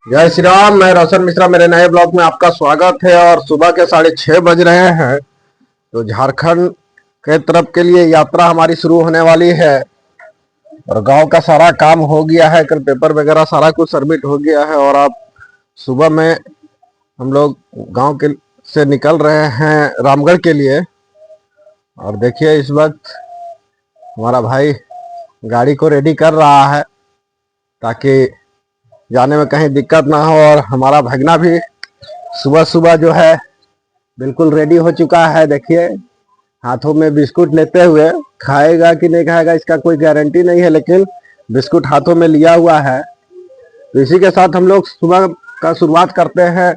जय श्री राम। मैं रोशन मिश्रा, मेरे नए ब्लॉग में आपका स्वागत है। और सुबह के 6:30 बज रहे हैं, तो झारखंड के तरफ के लिए यात्रा हमारी शुरू होने वाली है। और गांव का सारा काम हो गया है, कल पेपर वगैरह सारा कुछ सबमिट हो गया है। और अब सुबह में हम लोग गांव के से निकल रहे हैं रामगढ़ के लिए। और देखिए इस वक्त हमारा भाई गाड़ी को रेडी कर रहा है ताकि जाने में कहीं दिक्कत ना हो। और हमारा भगना भी सुबह सुबह जो है बिल्कुल रेडी हो चुका है। देखिए हाथों में बिस्कुट लेते हुए, खाएगा कि नहीं खाएगा इसका कोई गारंटी नहीं है, लेकिन बिस्कुट हाथों में लिया हुआ है। तो इसी के साथ हम लोग सुबह का शुरुआत करते हैं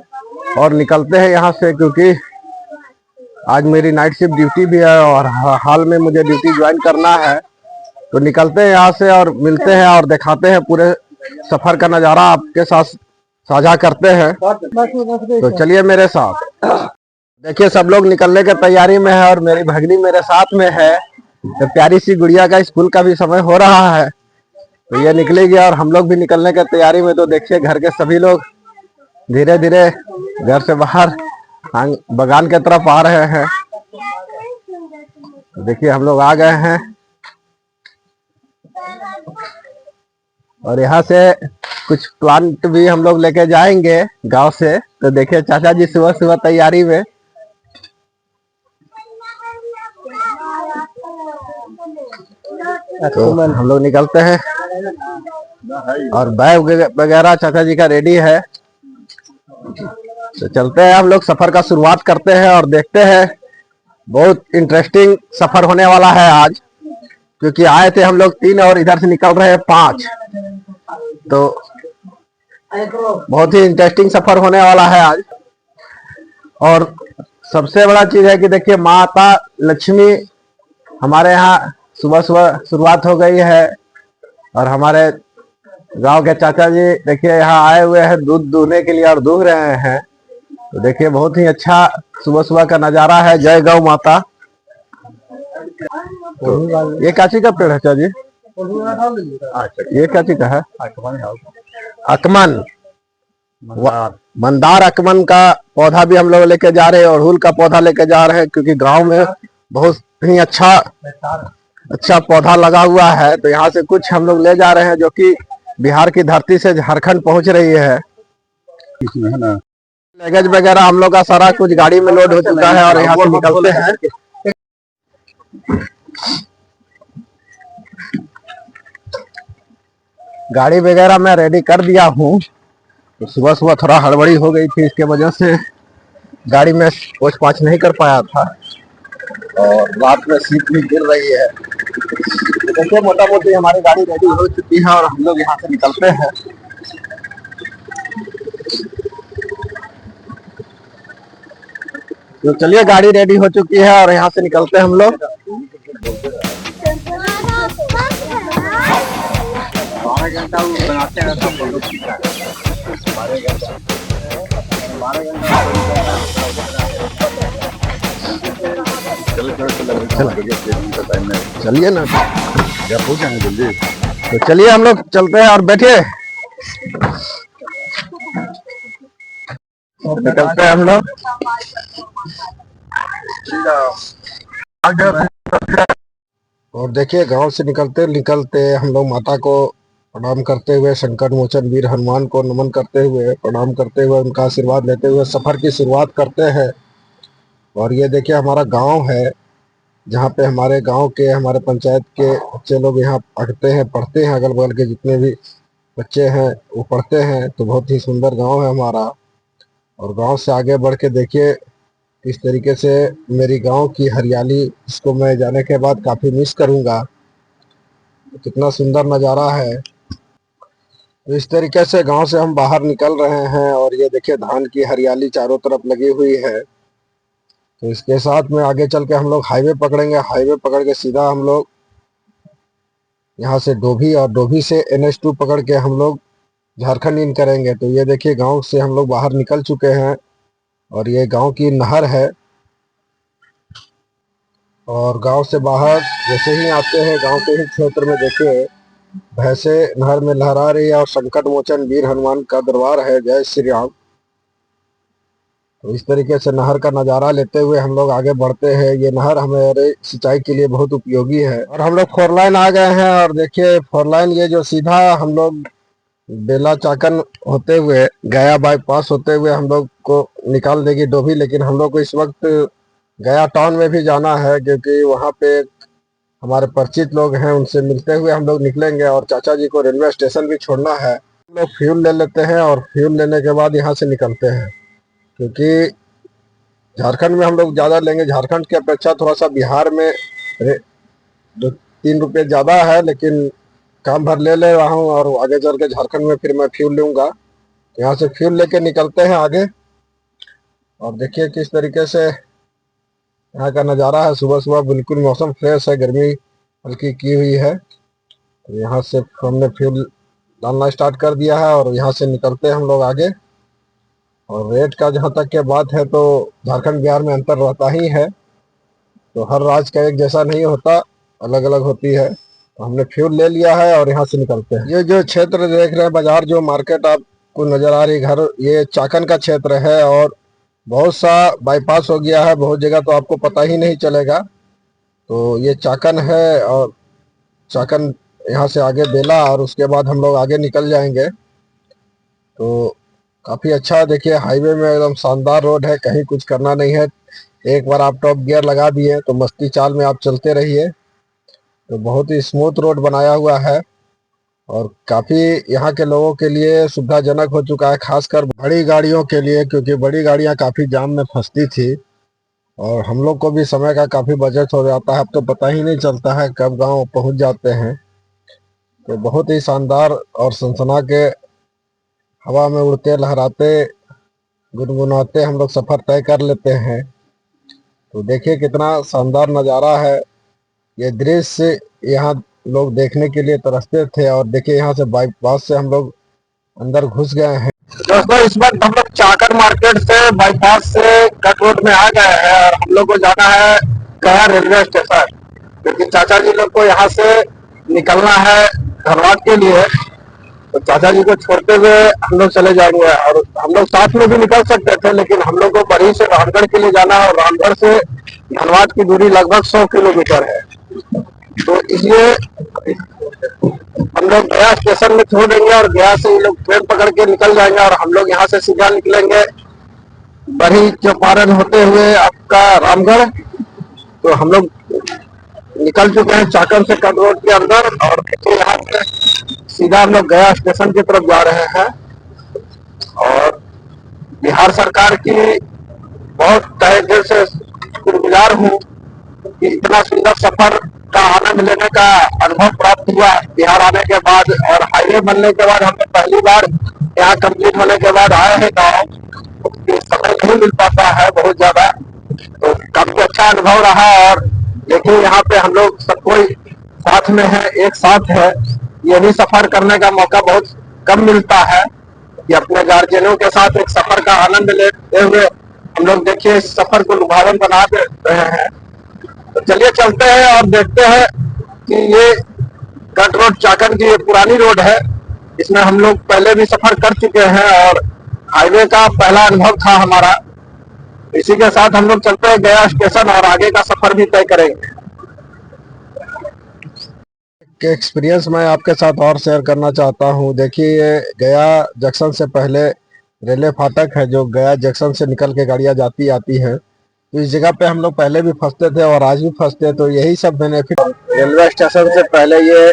और निकलते हैं यहाँ से, क्योंकि आज मेरी नाइट शिफ्ट ड्यूटी भी है और हाल में मुझे ड्यूटी ज्वाइन करना है। तो निकलते हैं यहाँ से और मिलते हैं और दिखाते हैं पूरे सफर का नज़ारा आपके साथ साझा करते हैं। तो चलिए मेरे साथ। देखिए सब लोग निकलने की तैयारी में है और मेरी भगनी मेरे साथ में है। तो प्यारी सी गुड़िया का स्कूल का भी समय हो रहा है, तो ये निकलेगी और हम लोग भी निकलने की तैयारी में। तो देखिए घर के सभी लोग धीरे धीरे घर से बाहर बगान की तरफ आ रहे हैं। तो देखिए हम लोग आ गए हैं और यहाँ से कुछ प्लांट भी हम लोग लेके जाएंगे गांव से। तो देखिए चाचा जी सुबह सुबह तैयारी में। तो हम लोग निकलते हैं और बैग वगैरह चाचा जी का रेडी है। तो चलते हैं, हम लोग सफर का शुरुआत करते हैं और देखते हैं। बहुत इंटरेस्टिंग सफर होने वाला है आज, क्योंकि आए थे हम लोग 3 और इधर से निकल रहे हैं 5। तो बहुत ही इंटरेस्टिंग सफर होने वाला है आज। और सबसे बड़ा चीज है कि देखिए माता लक्ष्मी हमारे यहाँ सुबह सुबह शुरुआत हो गई है। और हमारे गांव के चाचा जी देखिए यहाँ आए हुए हैं दूध दूहने के लिए और दूह रहे हैं। तो देखिए बहुत ही अच्छा सुबह सुबह का नजारा है। जय गौ माता। तो ये काची का पेड़ है चाचा जी? ये काची का है? अकमन, मंदार अकमन का पौधा भी हम लोग लेके जा रहे हैं, अड़हुल का पौधा लेके जा रहे हैं, क्योंकि गांव में बहुत ही अच्छा पौधा लगा हुआ है। तो यहाँ से कुछ हम लोग ले जा रहे हैं, जो कि बिहार की धरती से झारखंड पहुंच रही है। इसमें है ना लगेज वगैरह हम लोग का सारा कुछ गाड़ी में लोड हो चुका है और यहाँ से निकलते हैं। गाड़ी वगैरह मैं रेडी कर दिया हूँ। तो सुबह सुबह थोड़ा हड़बड़ी हो गई थी, इसके वजह से गाड़ी में पोछ पाछ नहीं कर पाया था और रात में सीट भी गिर रही है। तो देखिए मोटा मोटी हमारी गाड़ी रेडी हो चुकी है और हम लोग यहाँ से निकलते हैं। तो चलिए गाड़ी रेडी हो चुकी है और यहाँ से निकलते हैं हम लोग। 12 घंटा बनाते हैं तो हम लोग चलिए ना, जब हो जाएंगे जल्दी। तो चलिए हम लोग चलते हैं और बैठिए निकलते हैं हम लोग। और देखिए गांव से निकलते निकलते हम लोग माता को प्रणाम करते हुए, संकट मोचन वीर हनुमान को नमन करते हुए, प्रणाम करते हुए, उनका आशीर्वाद लेते हुए सफर की शुरुआत करते हैं। और ये देखिए हमारा गांव है, जहाँ पे हमारे गांव के, हमारे पंचायत के बच्चे लोग यहाँ पढ़ते हैं, अगल बगल के जितने भी बच्चे हैं वो पढ़ते हैं। तो बहुत ही सुंदर गांव है हमारा। और गांव से आगे बढ़ के देखिए किस तरीके से मेरी गांव की हरियाली, इसको मैं जाने के बाद काफ़ी मिस करूंगा। कितना सुंदर नज़ारा है। तो इस तरीके से गांव से हम बाहर निकल रहे हैं और ये देखिए धान की हरियाली चारों तरफ लगी हुई है। तो इसके साथ में आगे चल के हम लोग हाईवे पकड़ेंगे। हाईवे पकड़ के सीधा हम लोग यहाँ से डोभी और डोभी से NH2 पकड़ के हम लोग झारखंड इन करेंगे। तो ये देखिए गांव से हम लोग बाहर निकल चुके हैं और ये गांव की नहर है। और गांव से बाहर जैसे ही आते हैं गांव के ही क्षेत्र में देखिए भैंसे नहर में लहरा रही है और संकट मोचन वीर हनुमान का दरबार है। जय श्री राम। तो इस तरीके से नहर का नज़ारा लेते हुए हम लोग आगे बढ़ते हैं। ये नहर हमारे सिंचाई के लिए बहुत उपयोगी है। और हम लोग फोर लाइन आ गए हैं और देखिए फोर लाइन ये जो सीधा हम लोग बेला चाकन होते हुए गया बाईपास होते हुए हम लोग को निकाल देगी डोभी। लेकिन हम लोग को इस वक्त गया टाउन में भी जाना है, क्योंकि वहाँ पे हमारे परिचित लोग हैं, उनसे मिलते हुए हम लोग निकलेंगे। और चाचा जी को रेलवे स्टेशन भी छोड़ना है। हम लोग फ्यूल ले लेते हैं और फ्यूल लेने के बाद यहाँ से निकलते हैं, क्योंकि झारखंड में हम लोग ज़्यादा लेंगे। झारखंड की अपेक्षा थोड़ा सा बिहार में 2-3 रुपये ज़्यादा है, लेकिन काम भर ले ले रहा हूँ और आगे चल के झारखंड में फिर मैं फ्यूल लूँगा। तो यहाँ से फ्यूल लेके निकलते हैं आगे। और देखिए किस तरीके से यहाँ का नज़ारा है। सुबह सुबह बिल्कुल मौसम फ्रेश है, गर्मी हल्की की हुई है। तो यहाँ से हमने फ्यूल डालना स्टार्ट कर दिया है और यहाँ से निकलते हैं हम लोग आगे। और रेट का जहाँ तक के बात है तो झारखंड बिहार में अंतर रहता ही है। तो हर राज्य का एक जैसा नहीं होता, अलग अलग होती है। तो हमने फ्यूल ले लिया है और यहाँ से निकलते हैं। ये जो क्षेत्र देख रहे हैं, बाजार जो मार्केट आपको नजर आ रही घर, ये चाकन का क्षेत्र है। और बहुत सा बाईपास हो गया है, बहुत जगह तो आपको पता ही नहीं चलेगा। तो ये चाकन है और चाकन यहाँ से आगे बेला और उसके बाद हम लोग आगे निकल जाएंगे। तो काफ़ी अच्छा देखिए, हाईवे में एकदम शानदार रोड है, कहीं कुछ करना नहीं है। एक बार आप टॉप गियर लगा दिए तो मस्ती चाल में आप चलते रहिए। तो बहुत ही स्मूथ रोड बनाया हुआ है और काफ़ी यहाँ के लोगों के लिए सुविधाजनक हो चुका है, खासकर बड़ी गाड़ियों के लिए, क्योंकि बड़ी गाड़ियाँ काफ़ी जाम में फंसती थी और हम लोग को भी समय का काफ़ी बचत हो जाता है। अब तो पता ही नहीं चलता है कब गांव पहुंच जाते हैं। तो बहुत ही शानदार और सनसना के हवा में उड़ते लहराते गुनगुनाते हम लोग सफ़र तय कर लेते हैं। तो देखिए कितना शानदार नज़ारा है। ये दृश्य यहाँ लोग देखने के लिए तरसते थे। और देखिए यहाँ से बाईपास से हम लोग अंदर घुस गए हैं। दोस्तों इस वक्त हम लोग चाकर मार्केट से बाईपास से कट रोड में आ गए हैं और हम लोग को जाना है गया रेलवे स्टेशन, क्योंकि चाचा जी लोग को यहाँ से निकलना है धनबाद के लिए। तो चाचा जी को छोड़ते हुए हम लोग चले जाएंगे। और हम लोग साथ में भी निकल सकते थे, लेकिन हम लोग को बड़ी से रामगढ़ के लिए जाना है और रामगढ़ से धनबाद की दूरी लगभग 100 किलोमीटर है। तो इसलिए हम लोग गया स्टेशन में छोड़ देंगे और गया से ये लोग ट्रेन पकड़ के निकल जाएंगे। और हम लोग यहाँ से सीधा निकलेंगे बड़ी चौपारण होते हुए आपका रामगढ़। तो हम लोग निकल चुके हैं चाकन से कट रोड के अंदर और देखिए यहाँ से सीधा हम लोग गया स्टेशन की तरफ जा रहे हैं। और बिहार सरकार की बहुत तहे दिल से शुक्रगुजार हूँ कि इतना सुंदर सफर का आनंद लेने का अनुभव प्राप्त हुआ बिहार आने के बाद। और हाईवे बनने के बाद हमने पहली बार यहाँ कंप्लीट होने के बाद आए हैं गाँव। समय नहीं मिल पाता है बहुत ज्यादा, तो काफी अच्छा अनुभव रहा। और देखिए यहाँ पे हम लोग सब कोई साथ में है, एक साथ है। ये भी सफर करने का मौका बहुत कम मिलता है कि अपने गार्जियनों के साथ एक सफर का आनंद लेते हुए हम लोग देखिए इस सफर को लुभावन बना दे रहे हैं। तो चलिए चलते हैं और देखते हैं कि ये कट रोड चाकन की पुरानी रोड है, इसमें हम लोग पहले भी सफर कर चुके हैं और हाईवे का पहला अनुभव था हमारा। इसी के साथ हम लोग चलते हैं गया स्टेशन और आगे का सफर भी तय करेंगे। के एक्सपीरियंस मैं आपके साथ और शेयर करना चाहता हूँ। देखिए गया जंक्शन से पहले रेलवे फाटक है, जो गया जंक्शन से निकल के गाड़ियाँ जाती आती हैं। तो इस जगह पे हम लोग पहले भी फंसते थे और आज भी फंसते हैं। तो यही सब बेनिफिट। रेलवे स्टेशन से पहले ये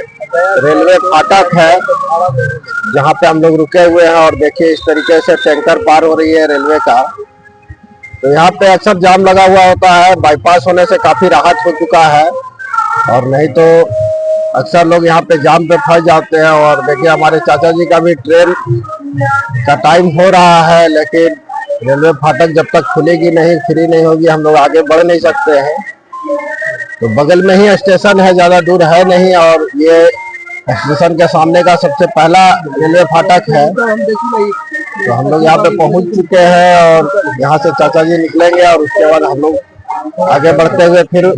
रेलवे फाटक है जहाँ पे हम लोग रुके हुए हैं। और देखिए इस तरीके से टैंकर पार हो रही है रेलवे का। तो यहाँ पे अक्सर जाम लगा हुआ होता है, बाईपास होने से काफी राहत हो चुका है। और नहीं तो अक्सर लोग यहाँ पे जाम पे फंस जाते हैं। और देखिए हमारे चाचा जी का भी ट्रेन का टाइम हो रहा है, लेकिन रेलवे फाटक जब तक खुलेगी नहीं, फ्री नहीं होगी, हम लोग आगे बढ़ नहीं सकते हैं। तो बगल में ही स्टेशन है, ज्यादा दूर है नहीं। और ये स्टेशन के सामने का सबसे पहला रेलवे फाटक है। तो हम लोग यहाँ पे पहुंच चुके हैं और यहाँ से चाचा जी निकलेंगे और उसके बाद हम लोग आगे बढ़ते हुए फिर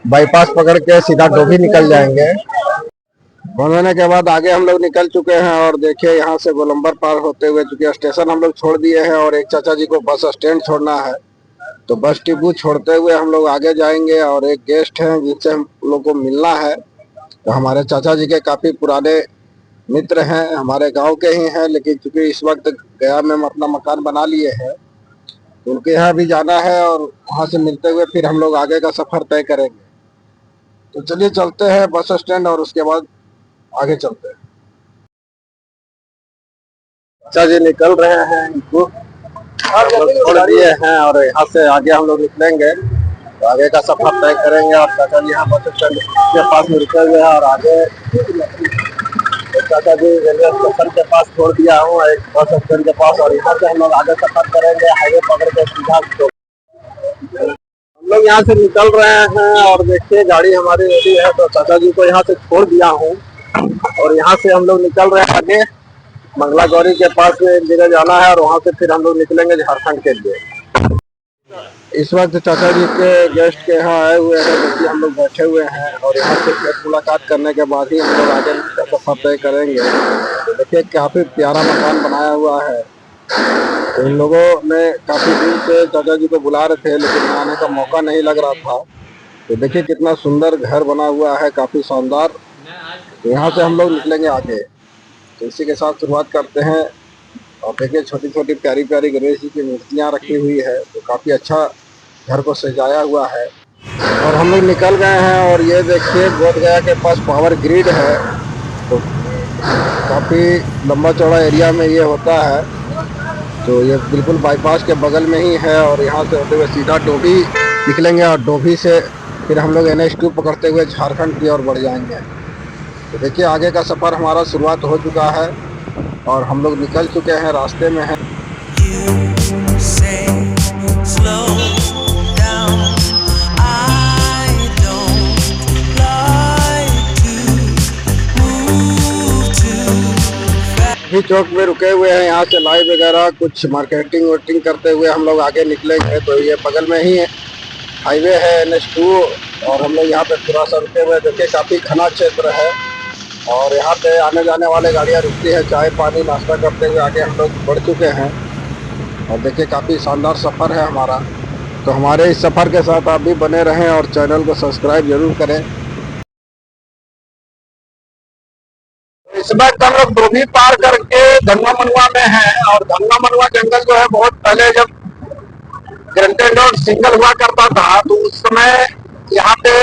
बाईपास पकड़ के सीधा डोभी निकल जाएंगे। बंद होने के बाद आगे हम लोग निकल चुके हैं और देखिए यहाँ से गोलंबर पार होते हुए, चूंकि स्टेशन हम लोग छोड़ दिए हैं और एक चाचा जी को बस स्टैंड छोड़ना है, तो बस डिपो छोड़ते हुए हम लोग आगे जाएंगे। और एक गेस्ट हैं जिनसे हम लोग को मिलना है, तो हमारे चाचा जी के काफी पुराने मित्र हैं, हमारे गांव के ही हैं, लेकिन चूंकि इस वक्त गया में हम अपना मकान बना लिए हैं, तो उनके यहाँ भी जाना है और वहां से मिलते हुए फिर हम लोग आगे का सफर तय करेंगे। तो चलिए चलते हैं बस स्टैंड और उसके बाद आगे चलते हैं। चाचा जी निकल रहे हैं, इनको हम लोग छोड़ दिए हैं और यहाँ से आगे हम लोग निकलेंगे, तो आगे का सफर तय करेंगे। और चाचा जी यहाँ बस स्टैंड के पास में रुके हुए हैं और आगे चाचा जी रेलवे स्टेशन के पास छोड़ दिया हूँ, एक बस स्टैंड के पास, और यहाँ से हम लोग आगे सफर करेंगे हाईवे पकड़ के सीधा। हम लोग यहाँ से निकल रहे हैं और देखिए गाड़ी हमारी रेडी है, तो चाचा जी को यहाँ से छोड़ दिया हूँ और यहाँ से हम लोग निकल रहे हैं आगे मंगला गौरी के पास में एक जगह जाना है और वहाँ से फिर हम लोग निकलेंगे झारखंड के लिए। इस वक्त चाचा जी के गेस्ट के यहाँ आए हुए हैं, देखिए हम लोग बैठे हुए हैं और यहाँ से फिर मुलाकात करने के बाद ही हम लोग आगे का सफर तय करेंगे। तो देखिए काफी प्यारा मकान बनाया हुआ है, तो इन लोगों ने काफी दिन से चाचा जी को बुला रहे थे लेकिन आने का मौका नहीं लग रहा था। तो देखिए कितना सुंदर घर बना हुआ है, काफी शानदार। तो यहाँ से हम लोग निकलेंगे आगे, तो इसी के साथ शुरुआत करते हैं। और देखिए छोटी छोटी प्यारी प्यारी गणेश जी की मूर्तियाँ रखी हुई है, तो काफी अच्छा घर को सजाया हुआ है। और हम लोग निकल गए हैं और ये देखिए बोधगया के पास पावर ग्रिड है, तो काफी लंबा चौड़ा एरिया में ये होता है। तो ये बिल्कुल बाईपास के बगल में ही है और यहाँ से होते हुए सीधा डोभी निकलेंगे और डोभी से फिर हम लोग NH2 पकड़ते हुए झारखंड की ओर बढ़ जाएंगे। तो देखिए आगे का सफ़र हमारा शुरुआत हो चुका है और हम लोग निकल चुके हैं, रास्ते में हैं। चौक में रुके हुए हैं, यहाँ से लाइव वगैरह कुछ मार्केटिंग वर्टिंग करते हुए हम लोग आगे निकलेंगे। तो ये बगल में ही हाईवे है NH2 और हम लोग यहाँ पे थोड़ा सा रुके हुए। देखिए काफ़ी घना क्षेत्र है और यहाँ पे आने जाने वाले गाड़ियाँ रुकती है, चाय पानी नाश्ता करते हुए आगे हम लोग बढ़ चुके हैं। और देखिए काफ़ी शानदार सफ़र है हमारा। तो हमारे इस सफ़र के साथ आप भी बने रहें और चैनल को सब्सक्राइब जरूर करें। इस वक्त हम लोग डोभी पार करके धनवा मनुआ में हैं और धनवा मनुआ जंगल जो है बहुत पहले जब ग्रंटेड रोड सिंगल हुआ करता था तो उस समय यहाँ पे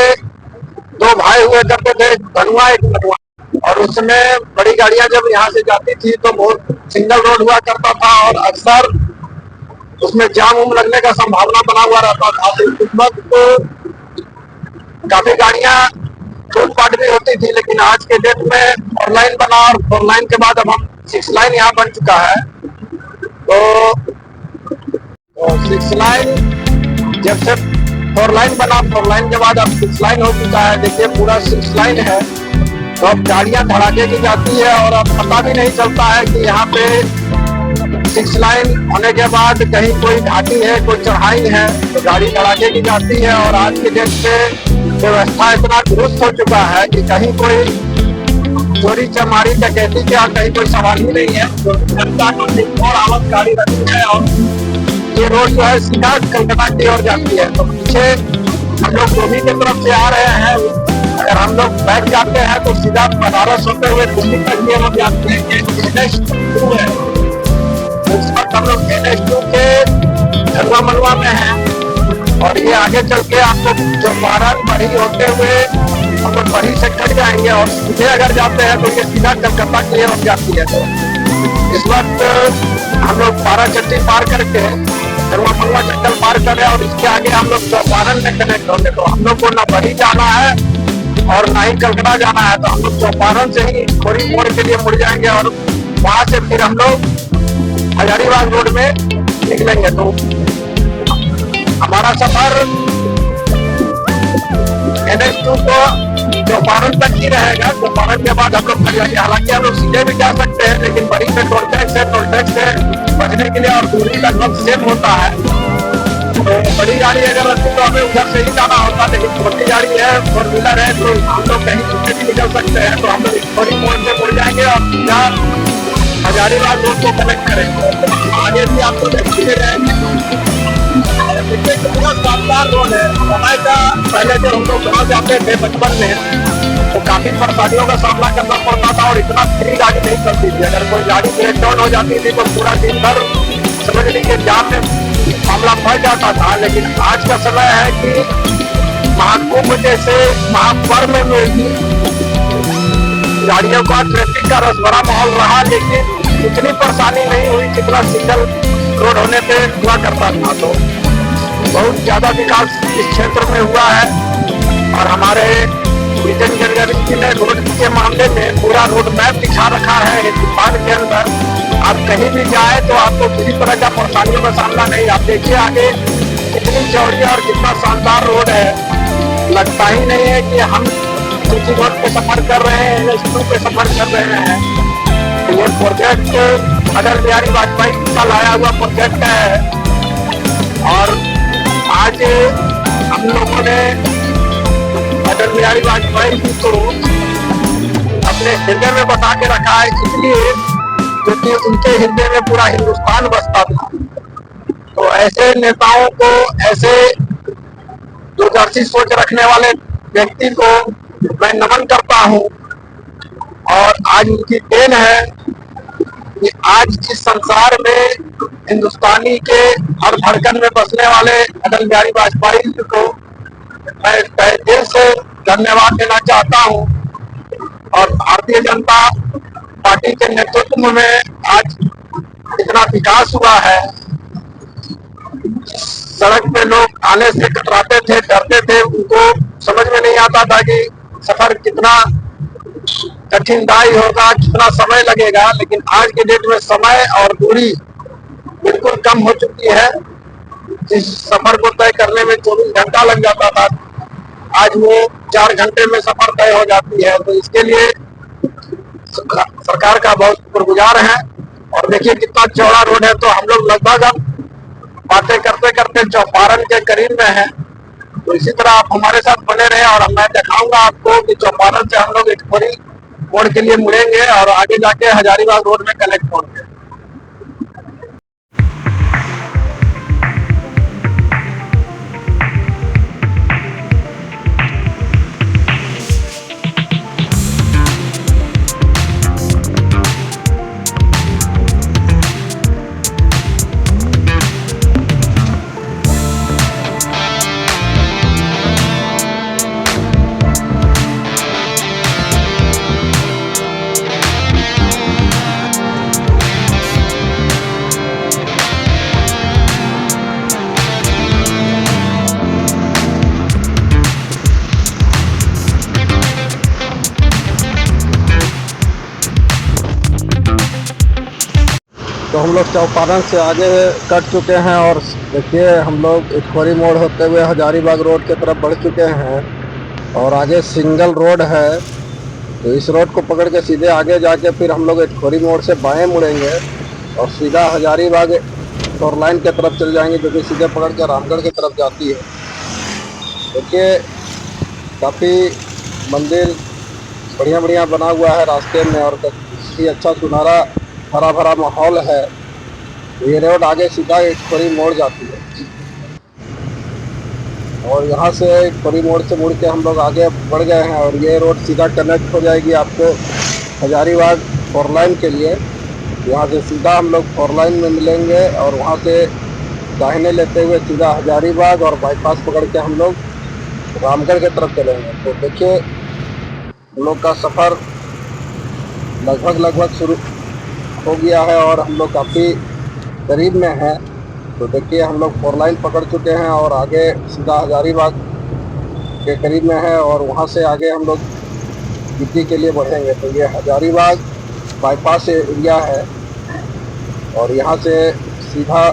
दो भाई हुए करते थे, धनवा एक मनुआ। और उस समय बड़ी गाड़ियां जब यहाँ से जाती थी तो बहुत सिंगल रोड हुआ करता था और अक्सर उसमें जाम उम लगने का संभावना बना हुआ रहता था। तो उस वक्त काफी गाड़ियां टूट-फाट भी होती थी, लेकिन आज के डेट में 4 लाइन बना और 4 लाइन के बाद अब हम 6 लाइन यहाँ बन चुका है। तो 6 लाइन जब से 4 लाइन बना, 4 लाइन के बाद अब 6 लाइन हो चुका है। देखिए पूरा 6 लाइन है, तो अब गाड़ियां धड़ाके की जाती है और अब पता भी नहीं चलता है कि यहाँ पे 6 लाइन होने के बाद कहीं कोई घाटी है, कोई चढ़ाई है, तो गाड़ी धड़ाके की जाती है। और आज के डेट पे व्यवस्था इतना दुरुस्त हो चुका है कि कहीं कोई चोरी चमारी डकैती का कहीं कोई सवाल ही नहीं है। तो जनता को और आवत गाड़ी रखी है और ये रोड जो है सीधा कलकत्ता की ओर जाती है। तो पीछे हम लोग डोभी की तरफ से आ रहे हैं, अगर हम लोग बैठ जाते हैं तो सीधा बनारस होते हुए दिल्ली तक ये हम जाते हैं। NH2 है, इस वक्त हम लोग NH2 के धनवा मनुआ में हैं और ये आगे चल के आपको चंपारण बढ़ी होते हुए हम लोग बढ़ी से कट जाएंगे और सीधे अगर जाते हैं तो ये सीधा कलकत्ता की ओर जाती है। तो इस वक्त हम लोग बाराचट्टी पार करके धनवा मनुआ जंगल पार करें और इसके आगे हम लोग चौपारण में कनेक्ट होंगे। तो हम लोग को न बढ़ी जाना है और ना ही कलकत्ता जाना है, तो हम लोग चौपारण से ही थोड़ी मोड़ के लिए मुड़ जाएंगे और वहां से फिर हम लोग हजारीबाग रोड में निकलेंगे। तो हमारा सफर NH2 को चौपारण तक ही रहेगा। चौपारण के बाद हम लोग हालांकि हम लोग सीधे भी जा सकते हैं, लेकिन बड़ी में टोल टैक्स से बचने के लिए और दूरी लगभग सेम होता है। तो बड़ी गाड़ी अगर रहती तो हमें उधर से ही जाना होता, लेकिन छोटी गाड़ी है, 4 व्हीलर है, तो हम लोग कहीं दूसरे भी निकल सकते हैं। तो हम लोग थोड़ी मोड़ से मुड़ जाएंगे और सीधा हजारीबाग रोड को कनेक्ट करेंगे। आगे भी आपको देखते रहेंगे, देखिए कितना शानदार रोड है। समय का पहले जब हम लोग गाँव जाते थे बचपन में तो काफी परेशानियों का सामना करना पड़ता था और इतना फ्री गाड़ी नहीं चलती थी। अगर कोई गाड़ी ब्रेक डाउन हो जाती थी तो पूरा दिन भर समझ लीजिए जाम में मामला फंस जाता था। लेकिन आज का समय है कि महाकुंभ जैसे महापर्व में गाड़ियों का ट्रैफिक का रसभरा माहौल रहा, लेकिन इतनी परेशानी नहीं हुई जितना सिंगल रोड होने पे हुआ करता था। तो बहुत ज्यादा विकास इस क्षेत्र में हुआ है और हमारे नितिन गडकरी जी ने रोड के मामले में पूरा रोड मैप दिखा रखा है हिंदुस्तान के अंदर। आप कहीं भी जाए तो आपको किसी तरह का परेशानियों का सामना नहीं। आप देखिए आगे कितनी चौड़ी और कितना शानदार रोड है, लगता ही नहीं है कि हम किसी रोड पे सफर कर रहे हैं, स्कूल पे सफर कर रहे हैं। ये प्रोजेक्ट अटल बिहारी वाजपेयी का लाया हुआ प्रोजेक्ट है और आज हम लोगों ने अटल बिहारी वाजपेयी जी को अपने हृदय में बसा के रखा है, इसलिए क्योंकि उनके हृदय में पूरा हिंदुस्तान बसता था। तो ऐसे नेताओं को, ऐसे दूरदर्शी सोच रखने वाले व्यक्ति को मैं नमन करता हूं और आज उनकी देन है कि आज इस संसार में हिंदुस्तानी के हर धड़कन में बसने वाले अटल बिहारी वाजपेयी जी को मैं तहे दिल से धन्यवाद देना चाहता हूं। और भारतीय जनता पार्टी के नेतृत्व में आज इतना विकास हुआ है। सड़क पे लोग आने से कतराते थे, डरते थे, उनको समझ में नहीं आता था कि सफर कितना कठिनदायी होगा, कितना समय लगेगा। लेकिन आज के डेट में समय और दूरी बिल्कुल कम हो चुकी है। जिस सफर को तय करने में 24 घंटा लग जाता था, आज वो 4 घंटे में सफर तय हो जाती है। तो इसके लिए सरकार का बहुत शुक्रगुजार है। और देखिए कितना चौड़ा रोड है। तो हम लोग लगभग अब बातें करते करते चौपारण के करीब में है। तो इसी तरह आप हमारे साथ बने रहे और मैं दिखाऊंगा आपको कि चौपारण से हम लोग इटखोरी मोड़ के लिए मुड़ेंगे और आगे जाके हजारीबाग रोड में कनेक्ट होंगे। तो हम लोग चौपारण से आगे कट चुके हैं और देखिए हम लोग इटखोरी मोड़ होते हुए हजारीबाग रोड की तरफ बढ़ चुके हैं और आगे सिंगल रोड है। तो इस रोड को पकड़ के सीधे आगे जाके फिर हम लोग इटखोरी मोड़ से बाएं मुड़ेंगे और सीधा हजारीबाग 4 लाइन की तरफ चल जाएंगे, जो कि सीधे पकड़ के रामगढ़ की तरफ जाती है। देखिए काफ़ी मंदिर बढ़िया बढ़िया बना हुआ है रास्ते में और काफ़ी अच्छा सुनहरा हरा भरा माहौल है। ये रोड आगे सीधा इटखोरी मोड़ जाती है और यहाँ से इटखोरी मोड़ से मुड़ के हम लोग आगे बढ़ गए हैं और ये रोड सीधा कनेक्ट हो जाएगी आपको हजारीबाग 4 लाइन के लिए। यहाँ से सीधा हम लोग 4 लाइन में मिलेंगे और वहाँ से दाहिने लेते हुए सीधा हजारीबाग और बाईपास पकड़ के हम लोग रामगढ़ की तरफ चलेंगे। तो देखिए हम लोग का सफ़र लगभग शुरू हो गया है और हम लोग काफ़ी करीब में हैं। तो देखिए हम लोग 4 लाइन पकड़ चुके हैं और आगे सीधा हजारीबाग के करीब में है और वहाँ से आगे हम लोग गिट्टी के लिए बढ़ेंगे। तो ये हजारीबाग बाईपास एरिया है और यहाँ से सीधा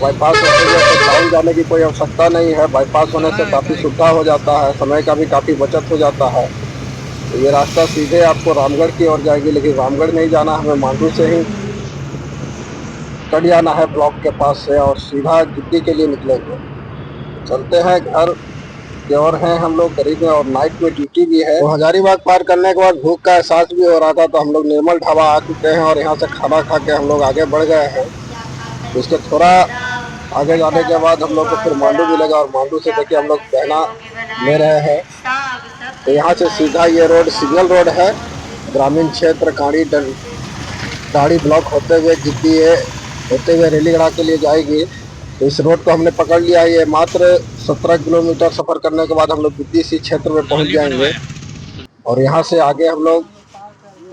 बाईपास होते हुए तो टाउन जाने की कोई आवश्यकता नहीं है। बाईपास होने से काफ़ी सुविधा हो जाता है, समय का भी काफ़ी बचत हो जाता है। तो ये रास्ता सीधे आपको रामगढ़ की ओर जाएगी, लेकिन रामगढ़ नहीं जाना, हमें मांडू से ही कट जाना है ब्लॉक के पास से और सीधा गिट्टी के लिए निकलेंगे। चलते हैं घर की ओर हैं हम लोग करीब में, और नाइट में ड्यूटी भी है। तो हजारीबाग पार करने के बाद भूख का एहसास भी हो रहा था, तो हम लोग निर्मल ढाबा आ चुके हैं और यहाँ से खाना खा के हम लोग आगे बढ़ गए हैं। तो इसके थोड़ा आगे जाने के बाद हम लोग को फिर मांडू मिलेगा, और मांडू से देखिए हम लोग बहना ले रहे हैं। तो यहाँ से सीधा ये रोड सिग्नल रोड है, ग्रामीण क्षेत्र गाड़ी ब्लॉक होते हुए गिद्दी होते हुए रेलीगढ़ा के लिए जाएगी। तो इस रोड को हमने पकड़ लिया। ये मात्र 17 किलोमीटर सफर करने के बाद हम लोग गिद्दी सी क्षेत्र में पहुंच जाएंगे। और यहाँ से आगे हम लोग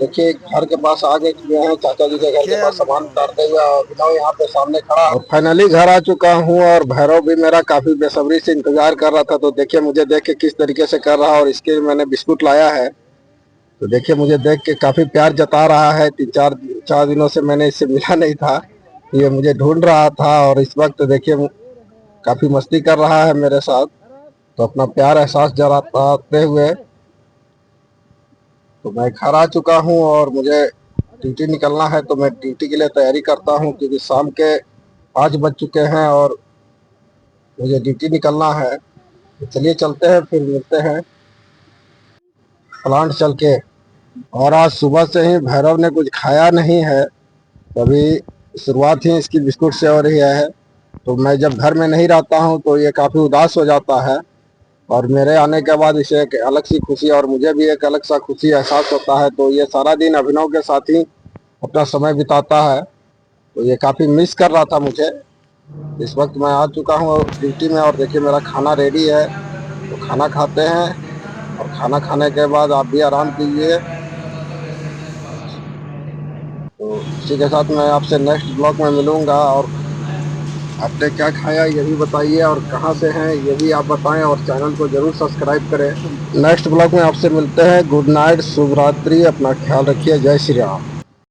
देखिए घर के पास आ गए हैं, चाचा जी के घर के पास सामान उतारते हुए, और विनय यहाँ पे सामने खड़ा। और फाइनली घर आ चुका हूँ, और भैरव भी मेरा काफी बेसब्री से इंतजार कर रहा था। तो देखिए मुझे देख के किस तरीके से कर रहा है, और इसके लिए मैंने बिस्कुट लाया है। तो देखिए मुझे देख के काफी प्यार जता रहा है। 3-4 दिनों से मैंने इससे मिला नहीं था, ये मुझे ढूंढ रहा था, और इस वक्त देखिए काफी मस्ती कर रहा है मेरे साथ। तो अपना प्यार एहसास जताते हुए तो मैं घर आ चुका हूँ, और मुझे ड्यूटी निकलना है। तो मैं ड्यूटी के लिए तैयारी करता हूँ, क्योंकि शाम के 5 बज चुके हैं और मुझे ड्यूटी निकलना है। तो चलिए चलते हैं, फिर मिलते हैं प्लांट चल के। और आज सुबह से ही भैरव ने कुछ खाया नहीं है, तभी शुरुआत ही इसकी बिस्कुट से हो रही है। तो मैं जब घर में नहीं रहता हूँ तो ये काफ़ी उदास हो जाता है, और मेरे आने के बाद इसे एक अलग सी खुशी, और मुझे भी एक अलग सा खुशी एहसास होता है। तो ये सारा दिन अभिनव के साथ ही अपना समय बिताता है। तो ये काफ़ी मिस कर रहा था मुझे। इस वक्त मैं आ चुका हूँ ड्यूटी में, और देखिए मेरा खाना रेडी है। तो खाना खाते हैं, और खाना खाने के बाद आप भी आराम कीजिए। तो इसी के साथ मैं आपसे नेक्स्ट ब्लॉग में मिलूँगा, और आपने क्या खाया ये भी बताइए, और कहाँ से हैं ये भी आप बताएं, और चैनल को जरूर सब्सक्राइब करें। नेक्स्ट ब्लॉग में आपसे मिलते हैं। गुड नाइट, शुभ रात्रि, अपना ख्याल रखिए। जय श्री राम।